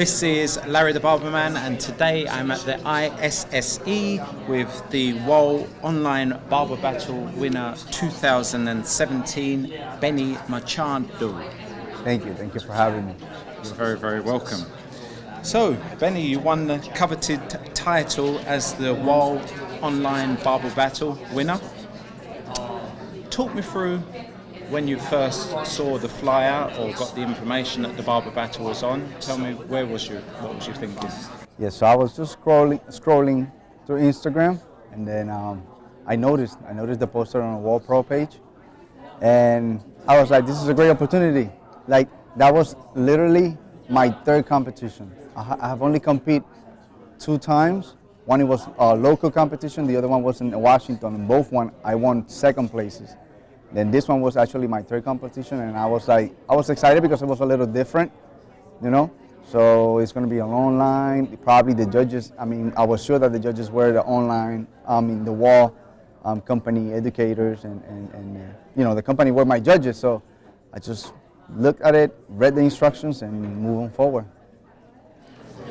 This is Larry the Barberman, and today I'm at the ISSE with the Wahl Online Barber Battle winner 2017, Benny Machado. Thank you for having me. You're very, very welcome. So, Benny, you won the coveted title as the Wahl Online Barber Battle winner. Talk me through when you first saw the flyer or got the information that the Barber Battle was on. Tell me, where was you? What was you thinking? Yeah, so I was just scrolling through Instagram, and then I noticed the poster on the Wahl Pro page, and I was like, this is a great opportunity. Like, that was literally my third competition. I have only competed 2 times. One, it was a local competition. The other one was in Washington. And both I won second places. Then this one was actually my third competition, and I was excited because it was a little different, you know. So it's going to be an online. Probably the judges. I mean, I was sure that the judges were the online. The Wahl company educators, and you know, the company were my judges. So I just looked at it, read the instructions, and moved forward.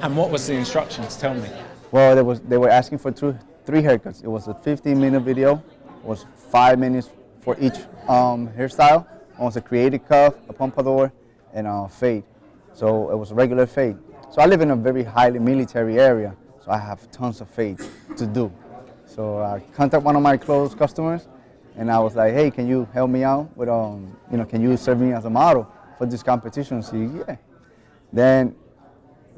And what was the instructions? Tell me. Well, they were asking for 3 haircuts. It was a 15-minute video. It was 5 minutes for each hairstyle. One was a creative cuff, a pompadour, and a fade. So it was a regular fade. So I live in a very highly military area, so I have tons of fades to do. So I contacted one of my close customers, and I was like, hey, can you help me out with, you know, can you serve me as a model for this competition? So yeah. Then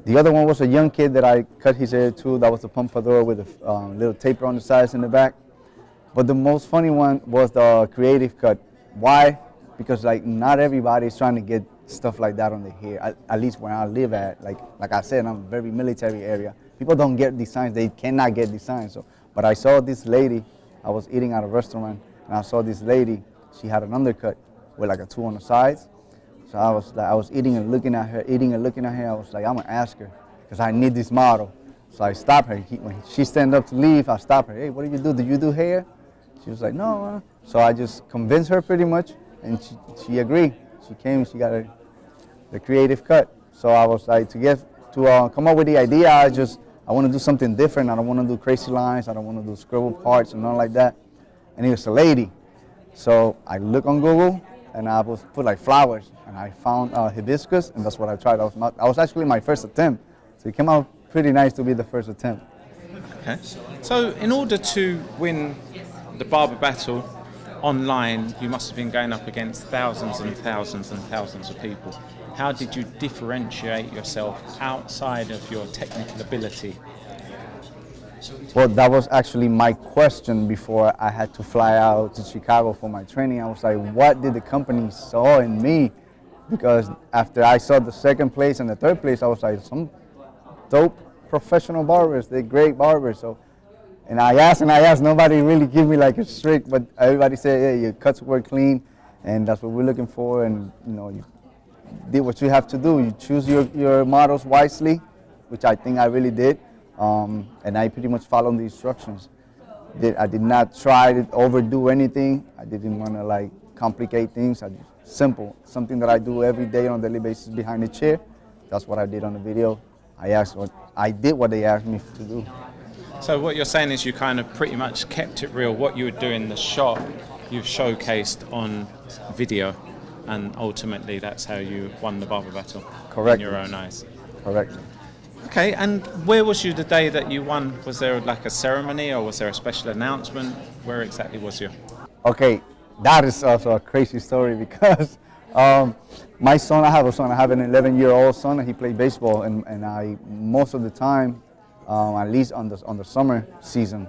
the other one was a young kid that I cut his hair too. That was a pompadour with a little taper on the sides and the back. But the most funny one was the creative cut. Why? Because like not everybody is trying to get stuff like that on the hair. At least where I live at, like I said, I'm a very military area. People don't get designs. They cannot get designs. So, but I saw this lady. I was eating at a restaurant, and I saw this lady. She had an undercut with like a 2 on the sides. So I was eating and looking at her, I was like, I'm gonna ask her because I need this model. So I stopped her. When she stand up to leave, I stopped her. Hey, what do you do? Do you do hair? She was like, no. So I just convinced her pretty much, and she agreed. She came, she got the creative cut. So I was like, to come up with the idea, I want to do something different. I don't want to do crazy lines. I don't want to do scribble parts and nothing like that. And it was a lady. So I looked on Google, and I was put like flowers, and I found hibiscus, and that's what I tried. That was actually my first attempt. So it came out pretty nice to be the first attempt. Okay. So in order to win the Barber Battle online, you must have been going up against thousands and thousands and thousands of people. How did you differentiate yourself outside of your technical ability? Well, that was actually my question before I had to fly out to Chicago for my training. I was like, what did the company saw in me? Because after I saw the second place and the third place, I was like, some dope professional barbers, they're great barbers. So, and I asked, nobody really gave me like a strict, but everybody said, hey, your cuts were clean, and that's what we're looking for, and you know, you did what you have to do. You choose your models wisely, which I think I really did. And I pretty much followed the instructions. I did not try to overdo anything. I didn't want to like complicate things. Simple, something that I do every day on a daily basis behind the chair. That's what I did on the video. I did what they asked me to do. So what you're saying is you kind of pretty much kept it real. What you would do in the shop, you've showcased on video, and ultimately that's how you won the Barber Battle. Correct. In your own eyes. Correct. Okay, and where was you the day that you won? Was there like a ceremony, or was there a special announcement? Where exactly was you? Okay, that is also a crazy story because my son, I have an 11-year-old son, and he plays baseball, and I most of the time, at least on the summer season,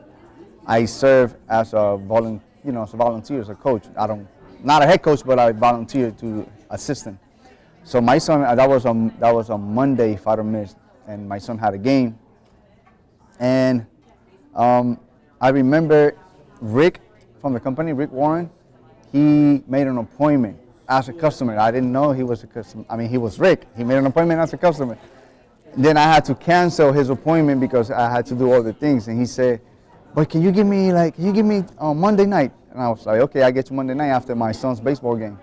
I serve as a volunteer, as a coach. Not a head coach, but I volunteer to assistant. So my son, that was on Monday, if I don't miss. And my son had a game, and I remember Rick from the company, Rick Warren, he made an appointment as a customer. I didn't know he was a customer. I mean, he was Rick. He made an appointment as a customer. Then I had to cancel his appointment because I had to do all the things. And he said, but can you give me Monday night? And I was like, okay, I get you Monday night after my son's baseball game.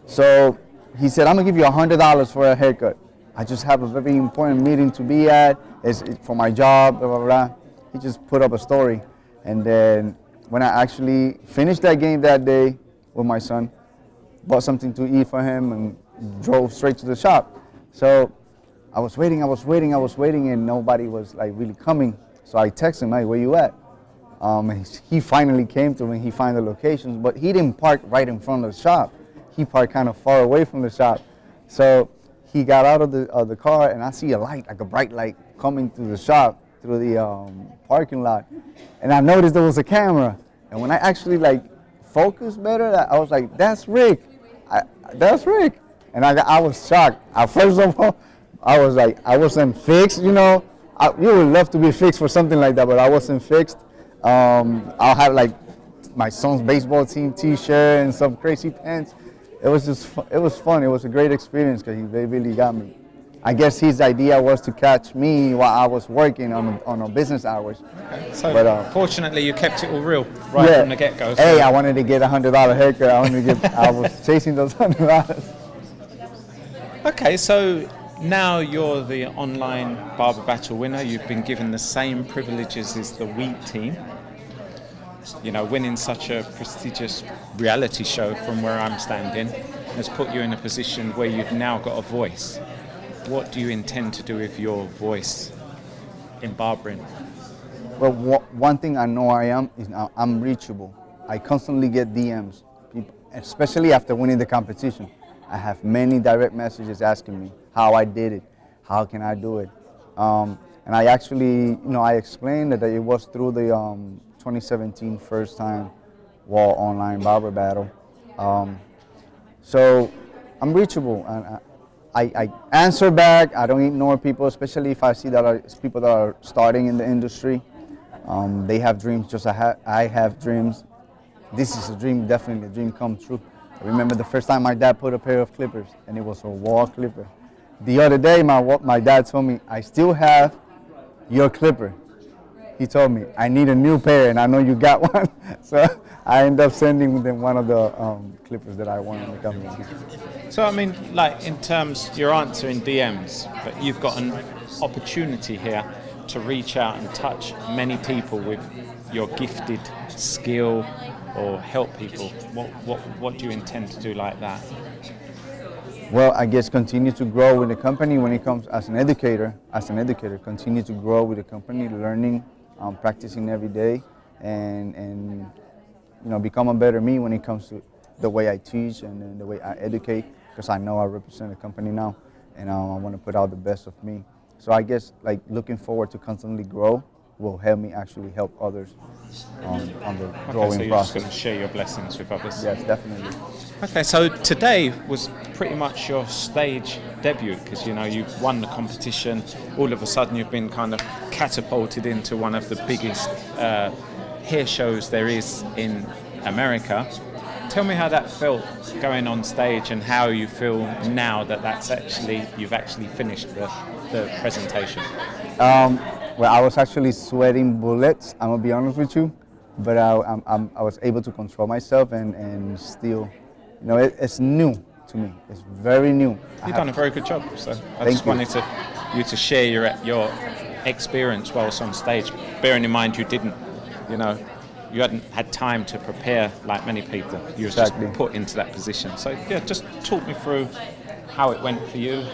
So he said, I'm gonna give you $100 for a haircut. I just have a very important meeting to be at. It's for my job, blah, blah, blah. He just put up a story. And then when I actually finished that game that day with my son, bought something to eat for him and drove straight to the shop. So I was waiting, and nobody was like really coming. So I texted him, hey, where you at? He finally came to me, he found the locations, but he didn't park right in front of the shop. He parked kind of far away from the shop. So he got out of the car, and I see a light, like a bright light, coming through the shop, through the parking lot. And I noticed there was a camera. And when I actually like focused better, I was like, that's Rick. That's Rick. And I was shocked. First of all, I was like, I wasn't fixed, you know. You would love to be fixed for something like that, but I wasn't fixed. I'll have like my son's baseball team T-shirt and some crazy pants. It was it was fun. It was a great experience because they really got me. I guess his idea was to catch me while I was working on a business hours. Okay. So fortunately, you kept it all real right from the get-go. So. Hey, I wanted to get a $100 haircut. I was chasing those $100. Okay, so now you're the online Barber Battle winner. You've been given the same privileges as the w.e.a.t team. You know, winning such a prestigious reality show from where I'm standing has put you in a position where you've now got a voice. What do you intend to do with your voice in barbering? Well, one thing I know I am is I'm reachable. I constantly get DMs, people, especially after winning the competition. I have many direct messages asking me how I did it, how can I do it. And I actually, I explained that it was through the 2017 first time Wahl online barber battle. So I'm reachable. And I answer back. I don't ignore people, especially if I see that people that are starting in the industry. They have dreams, just I have dreams. This is a dream, definitely a dream come true. I remember the first time my dad put a pair of clippers, and it was a Wahl clipper. The other day, my dad told me, I still have your clipper. He told me, I need a new pair, and I know you got one. So I ended up sending them one of the clippers that I won in the company. So, I mean, like in terms, you're answering DMs, but you've got an opportunity here to reach out and touch many people with your gifted skill or help people. What do you intend to do like that? Well, I guess continue to grow with the company when it comes as an educator, continue to grow with the company, learning, practicing every day, and become a better me when it comes to the way I teach and the way I educate, because I know I represent the company now, and I want to put out the best of me. So I guess like looking forward to constantly grow will help me actually help others on the growing so you're process. just going to share your blessings with others? Yes, definitely. Okay, so today was pretty much your stage debut because you won the competition. All of a sudden, you've been kind of catapulted into one of the biggest hair shows there is in America. Tell me how that felt going on stage and how you feel now that you've actually finished the presentation. Well, I was actually sweating bullets, I'm gonna be honest with you, but I was able to control myself and still, it's new to me. It's very new. You've done a very good job, so I just wanted you to share your experience whilst on stage, bearing in mind you hadn't had time to prepare like many people. You were just put into that position. So yeah, just talk me through how it went for you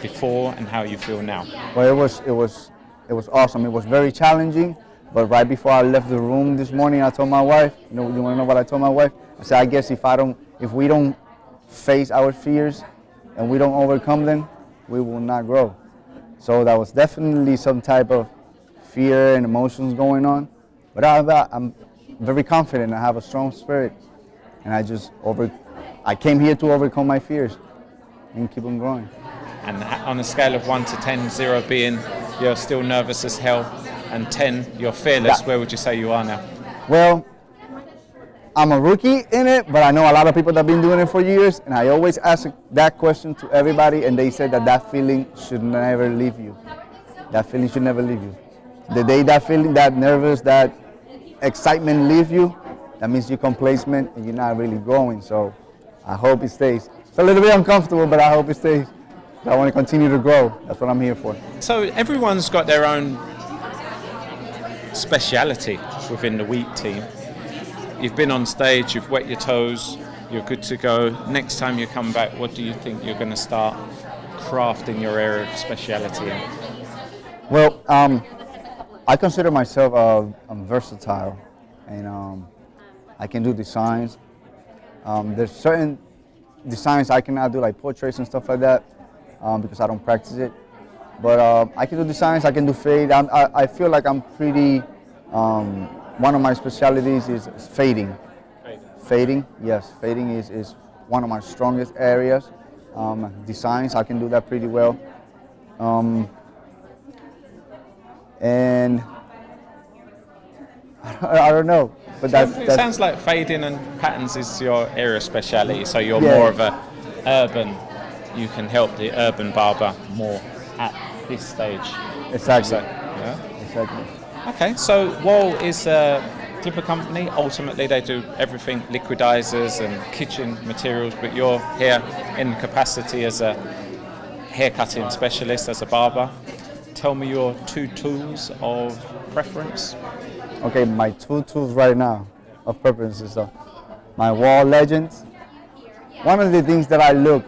before and how you feel now. Well, it was awesome. It was very challenging, but right before I left the room this morning, I told my wife, you want to know what I told my wife? I said, I guess if we don't face our fears and we don't overcome them, we will not grow. So that was definitely some type of fear and emotions going on. But I'm very confident. I have a strong spirit, and I came here to overcome my fears and keep on growing. And on a scale of 1 to 10, 0 being you're still nervous as hell, and 10 you're fearless, where would you say you are now? Well, I'm a rookie in it, but I know a lot of people that have been doing it for years, and I always ask that question to everybody, and they said that feeling should never leave you. That feeling should never leave you. The day that feeling, that nervous, that excitement leave you, that means you're complacent and you're not really growing. So I hope it stays. It's a little bit uncomfortable, but I hope it stays. I want to continue to grow. That's what I'm here for. So everyone's got their own speciality within the w.e.a.t team. You've been on stage, you've wet your toes, you're good to go. Next time you come back, what do you think you're going to start crafting your area of speciality in? Well, I consider myself versatile, and I can do designs. There's certain designs I cannot do, like portraits and stuff like that, because I don't practice it. But I can do designs, I can do fade. I feel like I'm pretty, one of my specialties is fading. Fading, yes, fading is one of my strongest areas. Designs, I can do that pretty well. And I don't know, but that's It sounds like fading and patterns is your area of speciality, so you're Yeah. more of a urban, you can help the urban barber more at this stage. exactly. So, yeah. Exactly. Okay, so Wahl is a clipper company. Ultimately, they do everything, liquidizers and kitchen materials, but you're here in capacity as a haircutting specialist, as a barber. Tell me your two tools of preference. Okay, my two tools right now of preference is my Wahl Legends. One of the things that I look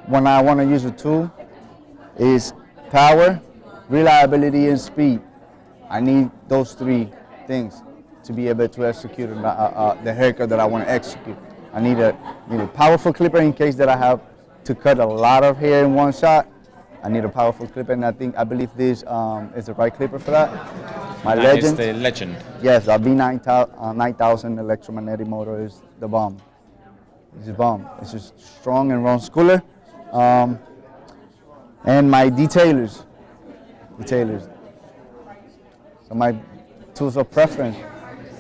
when I want to use a tool is power, reliability, and speed. I need those three things to be able to execute the haircut that I want to execute. I need a powerful clipper in case that I have to cut a lot of hair in one shot. I need a powerful clipper, and I believe this is the right clipper for that. My That Legend. is the Legend. Yes, a V9000 electromagnetic motor is the bomb. It's a bomb. It's just strong and runs cooler. And my detailers. So my tools of preference.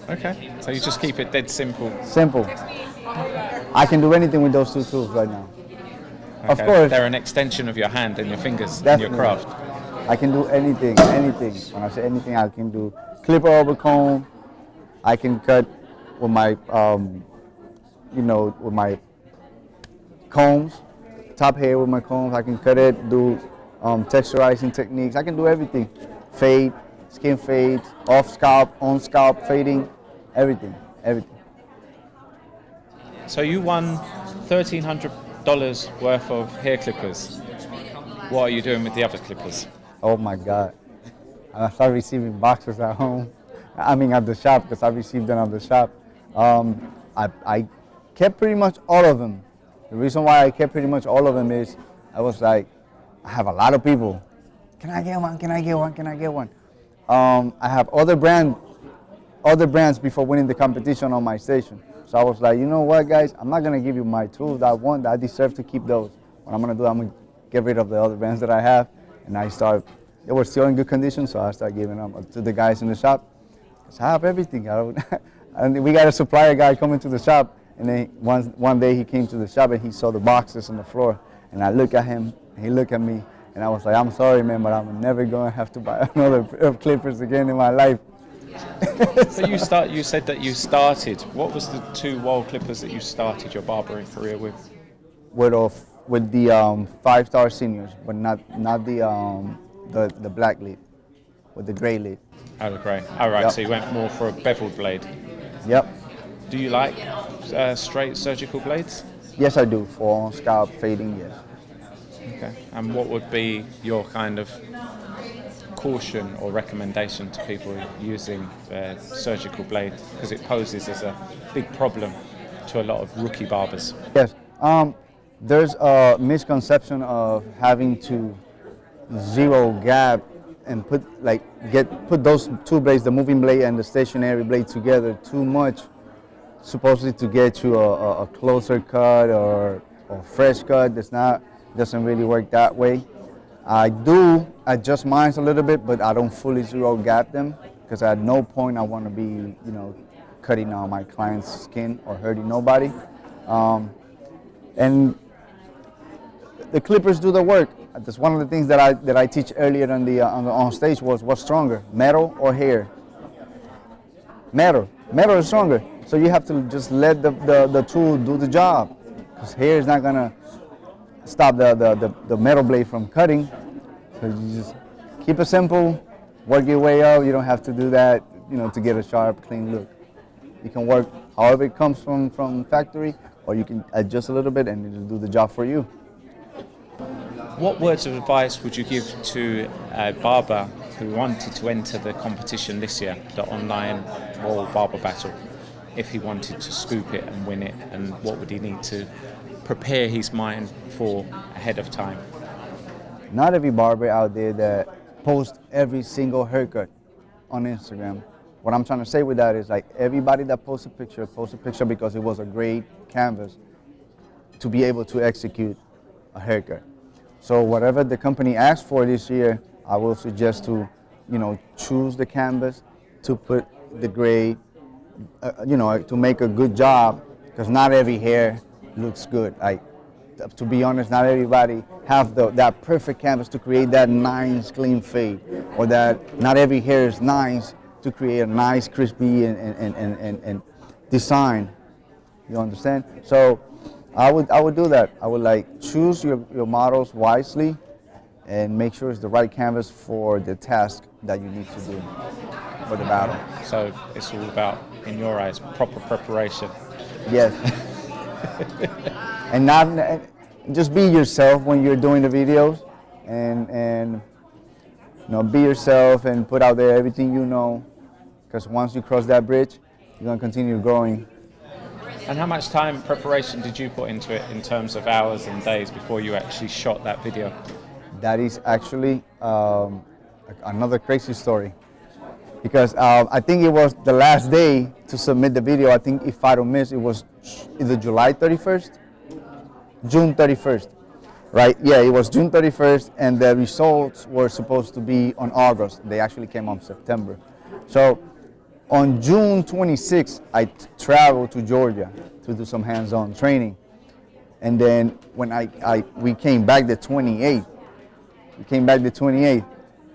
Okay, so you just keep it dead simple. Simple. I can do anything with those two tools right now. Of Okay, course. they're an extension of your hand and your fingers and Definitely. your craft. I can do anything. When I say anything, I can do clipper over comb. I can cut with my, with my combs, top hair with my combs. I can cut it, do texturizing techniques. I can do everything. Fade, skin fade, off scalp, on scalp fading, everything. So you won $1,300 worth of hair clippers. What are you doing with the other clippers? Oh my God. I started receiving boxes at home. I mean at the shop, because I received them at the shop. I kept pretty much all of them. The reason why I kept pretty much all of them is I was like, I have a lot of people. Can I get one? Can I get one? Can I get one? I have other brands before winning the competition on my station. So I was like, you know what, guys? I'm not gonna give you my tools that I want. I deserve to keep those. What I'm gonna do, I'm gonna get rid of the other brands that I have, and they were still in good condition, so I started giving them to the guys in the shop. Cause I have everything. And we got a supplier guy coming to the shop, and then one day he came to the shop and he saw the boxes on the floor, and I looked at him, and he looked at me, and I was like, I'm sorry, man, but I'm never gonna have to buy another pair of clippers again in my life. So you said that you started. What was the two Wahl clippers that you started your barbering career with? With the 5-star seniors, but not the black lead, with the gray lead. Oh, the grey. Oh, right. Yep. So you went more for a beveled blade. Yep. Do you like straight surgical blades? Yes, I do. For on scalp fading, yes. Okay. And what would be your kind of caution or recommendation to people using a surgical blade, because it poses as a big problem to a lot of rookie barbers? Yes. There's a misconception of having to zero gap and put those two blades, the moving blade and the stationary blade, together too much, supposedly to get you a closer cut or fresh cut. Doesn't really work that way. I do adjust mine a little bit, but I don't fully zero gap them, because at no point I want to be, cutting on my client's skin or hurting nobody. And the clippers do the work. That's one of the things that I teach earlier on stage was what's stronger, metal or hair. Metal is stronger. So you have to just let the tool do the job, because hair is not gonna. stop the metal blade from cutting. So you just keep it simple, work your way up. You don't have to do that, to get a sharp, clean look. You can work however it comes from factory, or you can adjust a little bit and it'll do the job for you. What words of advice would you give to a barber who wanted to enter the competition this year, the online Wahl Barber Battle, if he wanted to scoop it and win it, and what would he need to prepare his mind for ahead of time? Not every barber out there that posts every single haircut on Instagram. What I'm trying to say with that is, like, everybody that posts a picture because it was a great canvas to be able to execute a haircut. So whatever the company asks for this year, I will suggest to, choose the canvas, to put the grade, to make a good job, because not every hair looks good. Like, to be honest, not everybody have that perfect canvas to create that nice clean fade, or that not every hair is nice to create a nice crispy and design. You understand? So I would do that. I would choose your models wisely and make sure it's the right canvas for the task that you need to do for the battle. So it's all about, in your eyes, proper preparation. Yes. And just be yourself when you're doing the videos, and be yourself and put out there everything you know, because once you cross that bridge, you're going to continue growing. And how much time preparation did you put into it in terms of hours and days before you actually shot that video? That is actually another crazy story, because I think it was the last day to submit the video. I think, if I don't miss, it was either July 31st, June 31st, right? Yeah, it was June 31st, and the results were supposed to be on August. They actually came on September. So on June 26th, I traveled to Georgia to do some hands-on training. And then when we came back the 28th,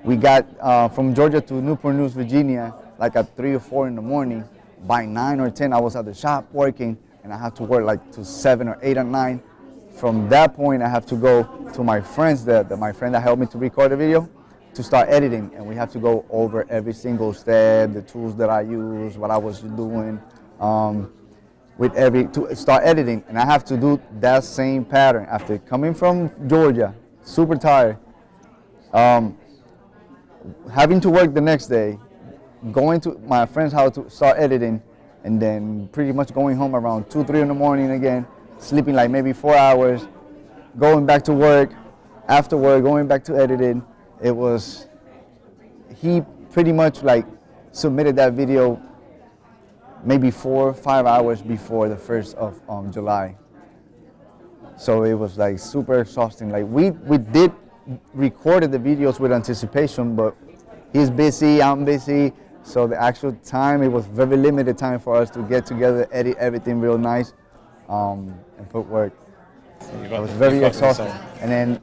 we got from Georgia to Newport News, Virginia, like at 3 or 4 in the morning. By 9 or 10, I was at the shop working, and I had to work like to 7 or 8 or 9. From that point, I have to go to my friends, my friend that helped me to record the video, to start editing. And we have to go over every single step, the tools that I use, what I was doing, to start editing. And I have to do that same pattern after coming from Georgia, super tired, having to work the next day, going to my friend's house to start editing, and then pretty much going home around 2, 3 in the morning again, sleeping like maybe 4 hours, going back to work, after work, going back to editing. He pretty much submitted that video maybe 4 or 5 hours before the 1st of July. So it was super exhausting. We did recorded the videos with anticipation, but he's busy, I'm busy. So the actual time, it was very limited time for us to get together, edit everything real nice, and put work. It was very exhausting. And then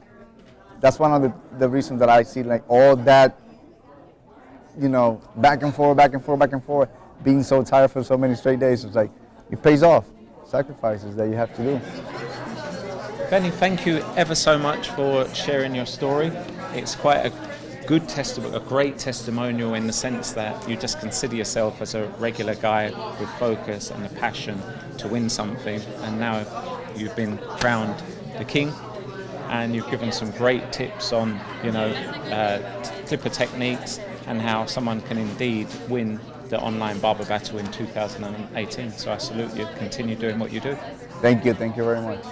that's one of the reasons that I see all that, back and forth, being so tired for so many straight days. It's it pays off. Sacrifices that you have to do. Benny, thank you ever so much for sharing your story. It's quite a good a great testimonial, in the sense that you just consider yourself as a regular guy with focus and a passion to win something, and now you've been crowned the king, and you've given some great tips on clipper techniques and how someone can indeed win the online barber battle in 2018. So I salute you. Continue doing what you do. Thank you very much.